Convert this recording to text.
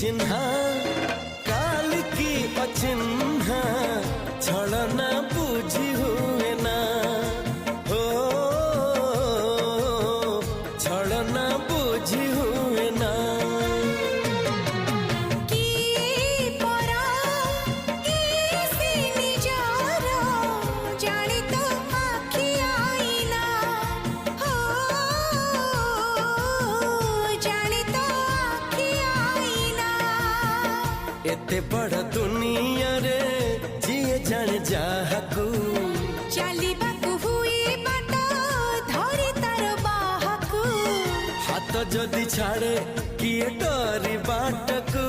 चिन्हा काल की अचिन्हा छलना बुझी हुए ना हो छलना बुझी हुए ना एते बड़ दुनिया रे जिए जाने जाहकू चलिबाकू हुई बाट धरी तार बाहकू हाथ जदि छाड़े किए डरी बाटकू।